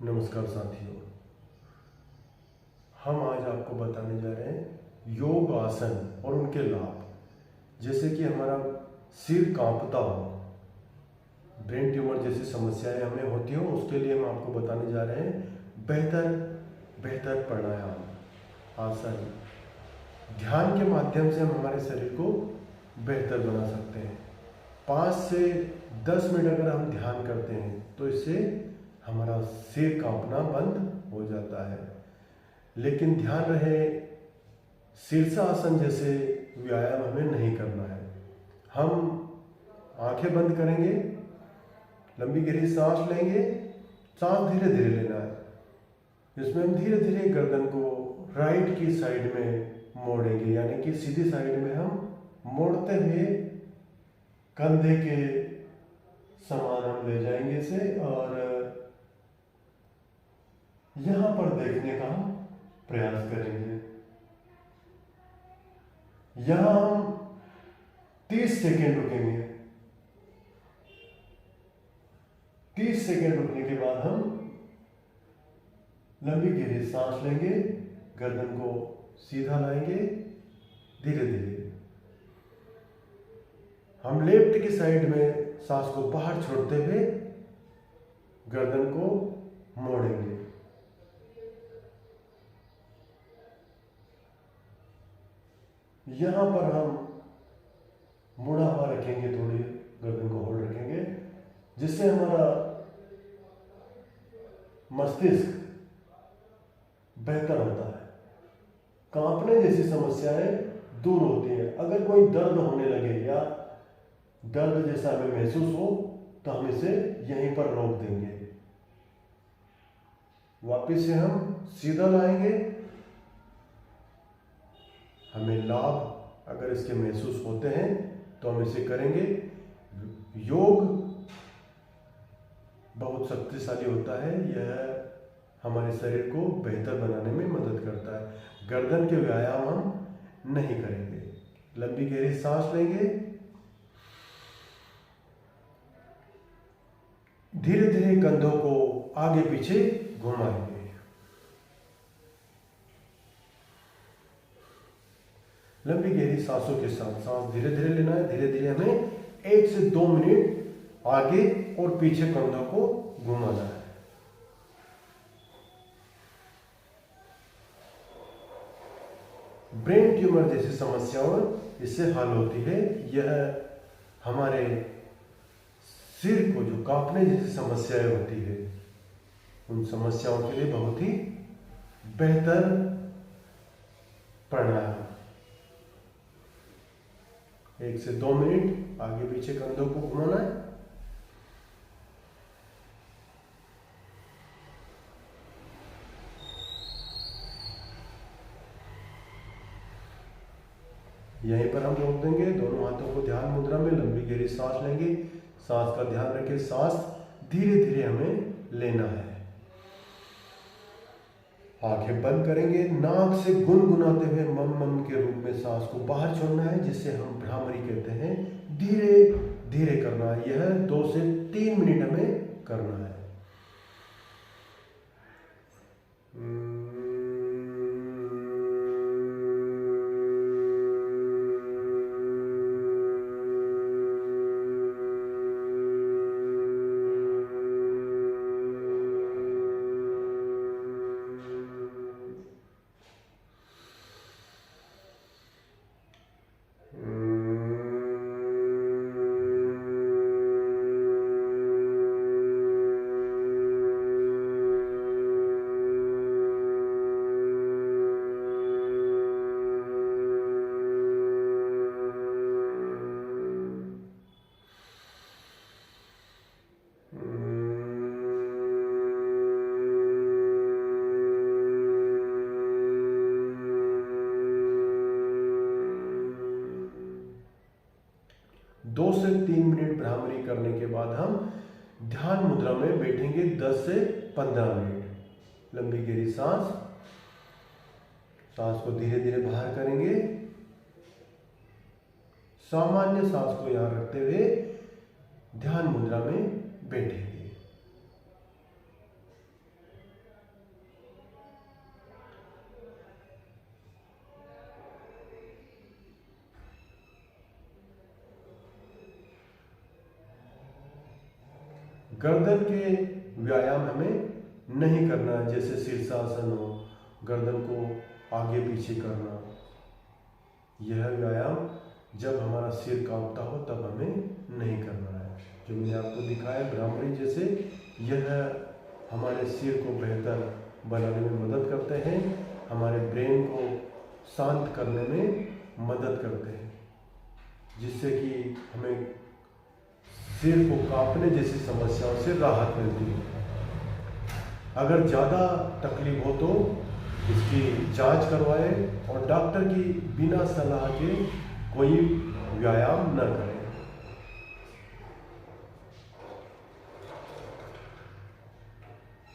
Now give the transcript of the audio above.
नमस्कार साथियों, हम आज आपको बताने जा रहे हैं योग आसन और उनके लाभ। जैसे कि हमारा सिर कांपता हो, ब्रेन ट्यूमर जैसी समस्याएं हमें होती हो, उसके लिए हम आपको बताने जा रहे हैं बेहतर प्राणायाम आसन। ध्यान के माध्यम से हम हमारे शरीर को बेहतर बना सकते हैं। 5 से 10 मिनट अगर हम ध्यान करते हैं तो इससे हमारा सिर कांपना बंद हो जाता है। लेकिन ध्यान रहे, शीर्षासन जैसे व्यायाम हमें नहीं करना है। हम आंखें बंद करेंगे, लंबी गहरी सांस लेंगे, सांस धीरे धीरे लेना है। इसमें हम धीरे धीरे गर्दन को राइट की साइड में मोड़ेंगे, यानी कि सीधी साइड में हम मोड़ते हुए कंधे के समान हम ले जाएंगे इसे, और यहां पर देखने का हम प्रयास करेंगे। यहां हम 30 सेकेंड रुकेंगे। 30 सेकेंड रुकने के बाद हम लंबी गहरी सांस लेंगे, गर्दन को सीधा लाएंगे, धीरे धीरे हम लेफ्ट की साइड में सांस को बाहर छोड़ते हुए गर्दन को मोड़ेंगे। यहां पर हम मुड़ा हुआ रखेंगे, थोड़ी गर्दन को होल्ड रखेंगे, जिससे हमारा मस्तिष्क बेहतर होता है। कांपने जैसी समस्याएं दूर होती हैं। अगर कोई दर्द होने लगे या दर्द जैसा हमें महसूस हो तो हम इसे यहीं पर रोक देंगे। वापिस से हम सीधा लाएंगे। हमें लाभ अगर इसके महसूस होते हैं तो हम इसे करेंगे। योग बहुत शक्तिशाली होता है। यह हमारे शरीर को बेहतर बनाने में मदद करता है। गर्दन के व्यायाम हम नहीं करेंगे। लंबी गहरी सांस लेंगे, धीरे धीरे कंधों को आगे पीछे घुमाएंगे। लंबी गहरी सांसों के साथ सांस धीरे धीरे लेना है। धीरे धीरे हमें 1 से 2 मिनट आगे और पीछे कंधों को घुमाना है। ब्रेन ट्यूमर जैसी समस्याओं इससे हल होती है। यह हमारे सिर को जो कांपने जैसी समस्याएं होती है, उन समस्याओं के लिए बहुत ही बेहतर प्राणायाम। 1 से 2 मिनट आगे पीछे कंधों को घुमाना है। यहीं पर हम रोक देंगे। दोनों हाथों को ध्यान मुद्रा में लंबी गहरी सांस लेंगे। सांस का ध्यान रखें, सांस धीरे धीरे हमें लेना है। आंखें बंद करेंगे, नाक से गुनगुनाते हुए मम मम के रूप में सांस को बाहर छोड़ना है, जिसे हम भ्रामरी कहते हैं। धीरे धीरे करना है। यह 2 से 3 मिनट हमें करना है। दो से 3 मिनट भ्रामरी करने के बाद हम ध्यान मुद्रा में बैठेंगे 10 से 15 मिनट। लंबी गहरी सांस को धीरे धीरे बाहर करेंगे। सामान्य सांस को यहां रखते हुए ध्यान मुद्रा में बैठेंगे। गर्दन के व्यायाम हमें नहीं करना है, जैसे शीर्षासन हो, गर्दन को आगे पीछे करना। यह व्यायाम जब हमारा सिर कांपता हो तब हमें नहीं करना है। जो मैंने आपको दिखाया भ्रामरी जैसे, यह हमारे सिर को बेहतर बनाने में मदद करते हैं, हमारे ब्रेन को शांत करने में मदद करते हैं, जिससे कि हमें सिर को कांपने जैसी समस्याओं से राहत मिलती है। अगर ज़्यादा तकलीफ हो तो इसकी जांच करवाएं और डॉक्टर की बिना सलाह के कोई व्यायाम न करें।